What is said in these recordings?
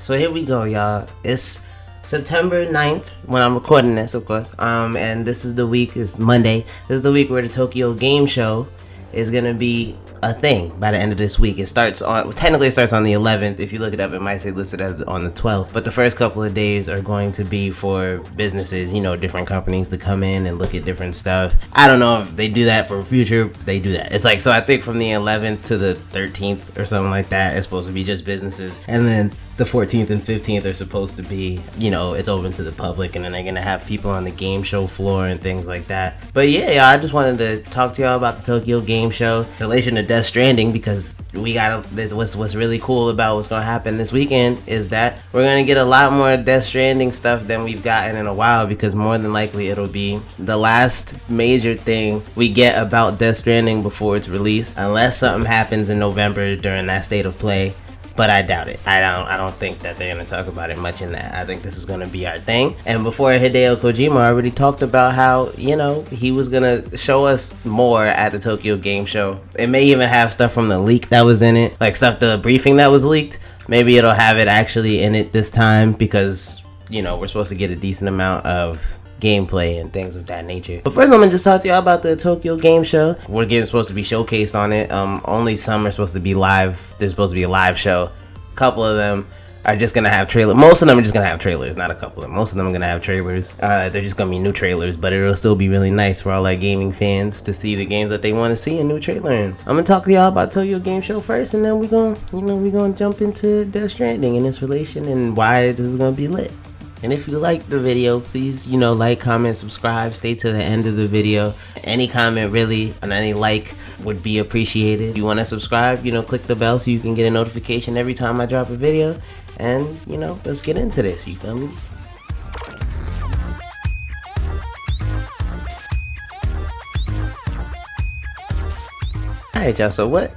So here we go, y'all. It's September 9th when I'm recording this, of course. And this is the week, it's Monday. This is the week where the Tokyo Game Show is gonna be a thing by the end of this week. It starts on, technically it starts on the 11th. If you look it up, it might say listed as on the 12th. But the first couple of days are going to be for businesses, you know, different companies to come in and look at different stuff. I don't know if they do that for future. They do that. It's like, so I think from the 11th to the 13th or something like that, it's supposed to be just businesses. And then the 14th and 15th are supposed to be, you know, it's open to the public, and then they're gonna have people on the game show floor and things like that. But yeah, y'all, I just wanted to talk to y'all about the Tokyo Game Show in relation to Death Stranding, because we got what's really cool about what's gonna happen this weekend is that we're gonna get a lot more Death Stranding stuff than we've gotten in a while, because more than likely it'll be the last major thing we get about Death Stranding before it's released, unless something happens in November during that state of play. But I doubt it. I don't think that they're going to talk about it much in that. I think this is going to be our thing. And before, Hideo Kojima already talked about how, you know, he was going to show us more at the Tokyo Game Show. It may even have stuff from the leak that was in it, like stuff, the briefing that was leaked. Maybe it'll have it actually in it this time, because, you know, we're supposed to get a decent amount of gameplay and things of that nature. But first, I'm gonna just talk to y'all about the Tokyo Game Show. We're getting supposed to be showcased on it. Only some are supposed to be live. There's supposed to be a live show. A couple of them are just gonna have trailers. Most of them are just gonna have trailers, not a couple of them. Most of them are gonna have trailers. They're just gonna be new trailers, but it'll still be really nice for all our gaming fans to see the games that they want to see a new trailer in. I'm gonna talk to y'all about Tokyo Game Show first, and then we're gonna jump into Death Stranding and its relation and why this is gonna be lit. And if you like the video, please, you know, like, comment, subscribe, stay to the end of the video. Any comment really and any like would be appreciated. If you want to subscribe, you know, click the bell so you can get a notification every time I drop a video. And, you know, let's get into this, you feel me? Alright, y'all, so what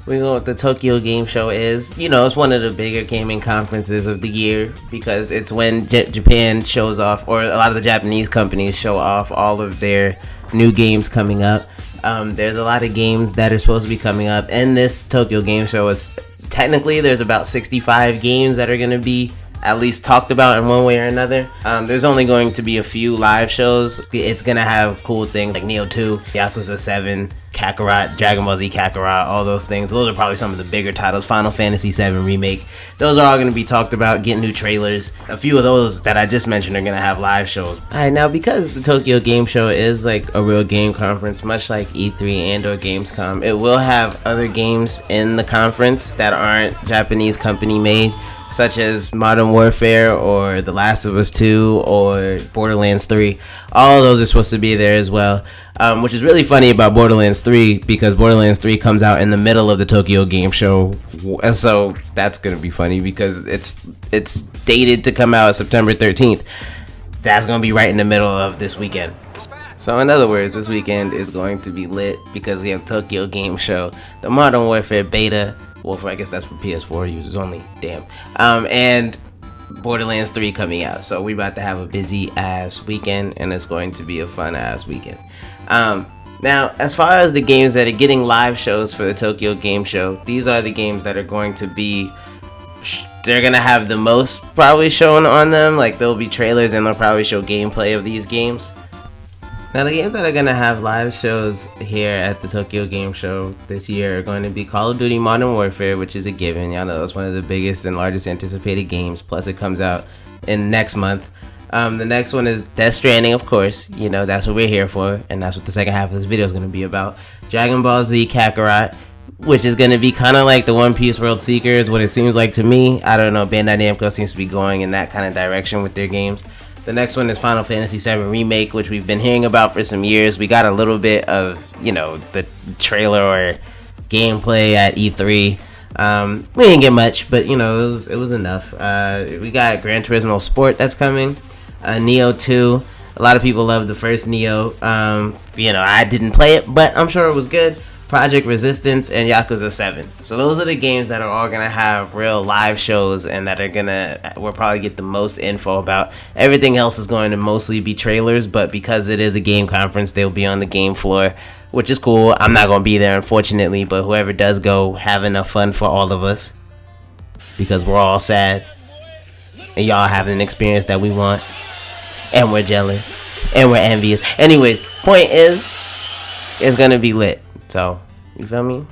we know what the Tokyo Game Show is. You know, it's one of the bigger gaming conferences of the year, because it's when Japan shows off, or a lot of the Japanese companies show off all of their new games coming up. There's a lot of games that are supposed to be coming up, and this Tokyo Game Show is technically, there's about 65 games that are going to be at least talked about in one way or another. There's only going to be a few live shows. It's gonna have cool things like Neo 2, Yakuza 7, Kakarot, Dragon Ball Z Kakarot, all those things. Those are probably some of the bigger titles. Final Fantasy 7 Remake. Those are all going to be talked about, getting new trailers. A few of those that I just mentioned are going to have live shows. Alright, now because the Tokyo Game Show is like a real game conference, much like E3 and or Gamescom, it will have other games in the conference that aren't Japanese company made, such as Modern Warfare or The Last of Us 2 or Borderlands 3. All of those are supposed to be there as well, which is really funny about Borderlands 3, because Borderlands 3 comes out in the middle of the Tokyo Game Show, and so that's going to be funny because it's dated to come out September 13th. That's going to be right in the middle of this weekend. So in other words, this weekend is going to be lit because we have Tokyo Game Show, the Modern Warfare beta. Well, I guess that's for PS4 users only. Damn. And Borderlands 3 coming out. So we about to have a busy ass weekend, and it's going to be a fun ass weekend. Now, as far as the games that are getting live shows for the Tokyo Game Show, these are the games that are going to be, they're going to have the most probably shown on them. Like, there'll be trailers and they'll probably show gameplay of these games. Now, the games that are going to have live shows here at the Tokyo Game Show this year are going to be Call of Duty Modern Warfare, which is a given. Y'all know it's one of the biggest and largest anticipated games. Plus, it comes out in next month. The next one is Death Stranding, of course. You know, that's what we're here for, and that's what the second half of this video is going to be about. Dragon Ball Z Kakarot, which is going to be kind of like the One Piece World Seeker, is what it seems like to me. I don't know, Bandai Namco seems to be going in that kind of direction with their games. The next one is Final Fantasy 7 Remake, which we've been hearing about for some years. We got a little bit of, you know, the trailer or gameplay at E3. We didn't get much, but, you know, it was enough. We got Gran Turismo Sport that's coming. Neo 2. A lot of people love the first Neo. You know, I didn't play it, but I'm sure it was good. Project Resistance, and Yakuza 7. So those are the games that are all going to have real live shows and that are going to, we'll probably get the most info about. Everything else is going to mostly be trailers, but because it is a game conference, they'll be on the game floor, which is cool. I'm not going to be there, unfortunately, but whoever does go, have enough fun for all of us, because we're all sad. and y'all having an experience that we want, and we're jealous, and we're envious. Anyways, point is, it's gonna be lit. So, you feel me?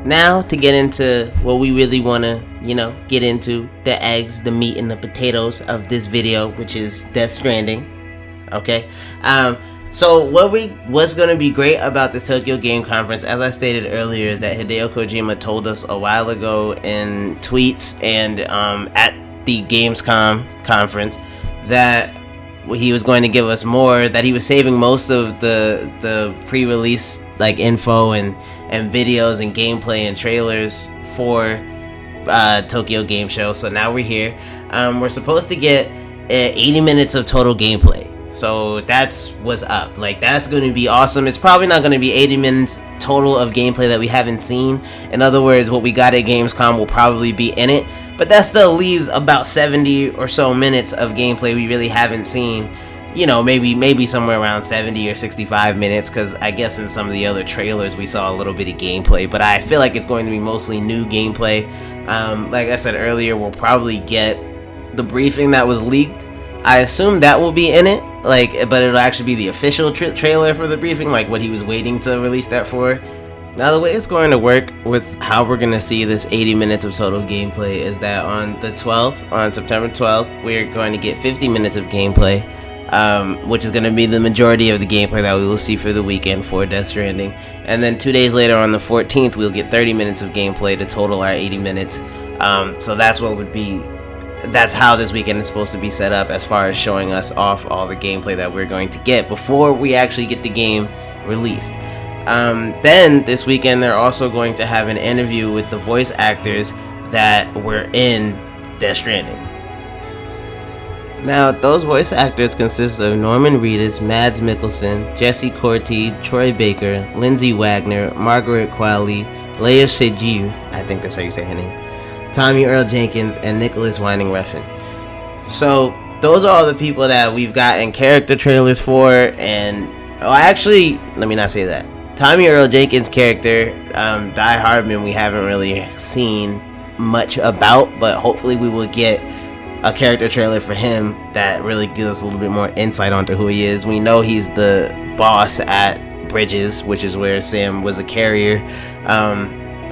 Now to get into what we really want to, get into, the eggs, the meat, and the potatoes of this video, which is Death Stranding. Okay. So what's going to be great about this Tokyo Game Conference, as I stated earlier, is that Hideo Kojima told us a while ago in tweets and at the Gamescom conference that he was going to give us more, that he was saving most of the pre-release info and videos and gameplay and trailers for Tokyo Game Show. So now we're here. We're supposed to get 80 minutes of total gameplay. So that's what's up. That's going to be awesome. It's probably not going to be 80 minutes total of gameplay that we haven't seen. In other words, what we got at Gamescom will probably be in it. But that still leaves about 70 or so minutes of gameplay we really haven't seen. Maybe somewhere around 70 or 65 minutes, because I guess in some of the other trailers we saw a little bit of gameplay, but I feel like it's going to be mostly new gameplay. Like I said earlier, we'll probably get the briefing that was leaked. I assume that will be in it, but it'll actually be the official trailer for the briefing, what he was waiting to release that for. Now, the way it's going to work with how we're going to see this 80 minutes of total gameplay is that on September 12th, we're going to get 50 minutes of gameplay. Which is going to be the majority of the gameplay that we will see for the weekend for Death Stranding. And then 2 days later, on the 14th, we'll get 30 minutes of gameplay to total our 80 minutes. So that's how this weekend is supposed to be set up, as far as showing us off all the gameplay that we're going to get before we actually get the game released. Then this weekend, they're also going to have an interview with the voice actors that were in Death Stranding. Now, those voice actors consist of Norman Reedus, Mads Mikkelsen, Jesse Corti, Troy Baker, Lindsay Wagner, Margaret Qualley, Leia Seydoux, I think that's how you say her name, Tommy Earl Jenkins, and Nicholas Winding Refn. So, those are all the people that we've gotten character trailers for, and actually, let me not say that. Tommy Earl Jenkins' character, Die Hardman, we haven't really seen much about, but hopefully we will get a character trailer for him that really gives us a little bit more insight onto who he is. We know he's the boss at Bridges, which is where Sam was a carrier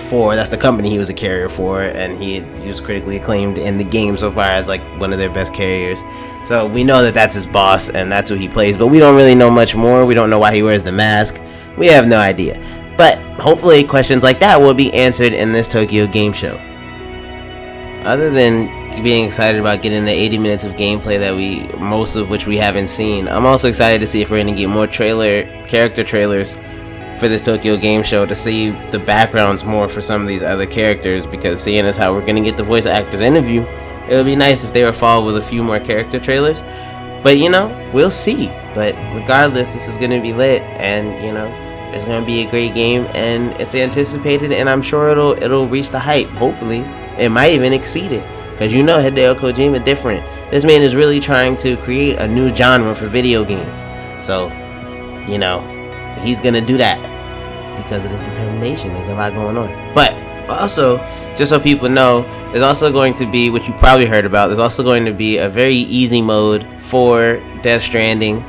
for. That's the company he was a carrier for, and he was critically acclaimed in the game so far as one of their best carriers. So we know that that's his boss and that's who he plays, but we don't really know much more. We don't know why he wears the mask. We have no idea. But hopefully questions like that will be answered in this Tokyo Game Show. Other than being excited about getting the 80 minutes of gameplay that most of which we haven't seen, I'm also excited to see if we're going to get more character trailers for this Tokyo Game Show, to see the backgrounds more for some of these other characters, because seeing as how we're going to get the voice actors interview, it would be nice if they were followed with a few more character trailers. But we'll see. But regardless, this is going to be lit, and it's going to be a great game, and it's anticipated, and I'm sure it'll reach the hype. Hopefully it might even exceed it. Because Hideo Kojima different. This man is really trying to create a new genre for video games. So, he's going to do that because of his determination. There's a lot going on. But also, just so people know, there's also going to be, which you probably heard about, there's also going to be a very easy mode for Death Stranding.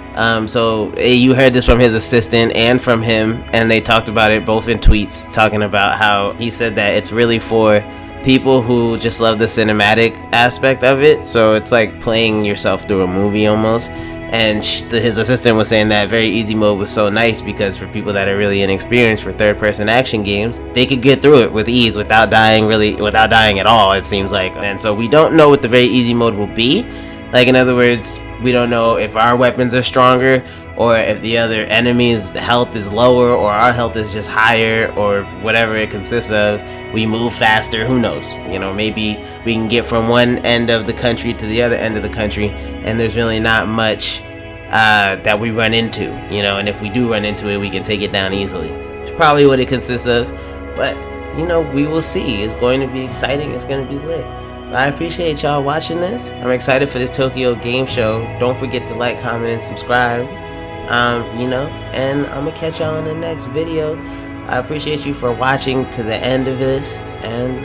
So you heard this from his assistant and from him, and they talked about it both in tweets, talking about how he said that it's really for people who just love the cinematic aspect of it. So it's like playing yourself through a movie almost. And his assistant was saying that very easy mode was so nice because for people that are really inexperienced for third-person action games, they could get through it with ease without dying at all, it seems like. And so we don't know what the very easy mode will be. In other words, we don't know if our weapons are stronger or if the other enemy's health is lower or our health is just higher, or whatever it consists of, we move faster. Who knows? Maybe we can get from one end of the country to the other end of the country, and there's really not much that we run into, and if we do run into it, we can take it down easily. It's probably what it consists of, but we will see. It's going to be exciting. It's going to be lit. But I appreciate y'all watching this. I'm excited for this Tokyo Game Show. Don't forget to like, comment, and subscribe. And I'm gonna catch y'all in the next video. I appreciate you for watching to the end of this, and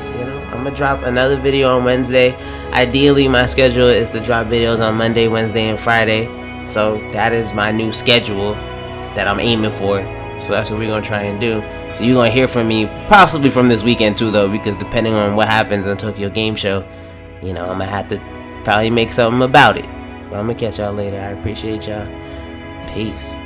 I'm gonna drop another video on Wednesday. Ideally, my schedule is to drop videos on Monday, Wednesday, and Friday. So that is my new schedule that I'm aiming for. So that's what we're gonna try and do. So you're gonna hear from me possibly from this weekend too, though, because depending on what happens in Tokyo Game Show, I'm gonna have to probably make something about it. But I'm gonna catch y'all later. I appreciate y'all. Peace.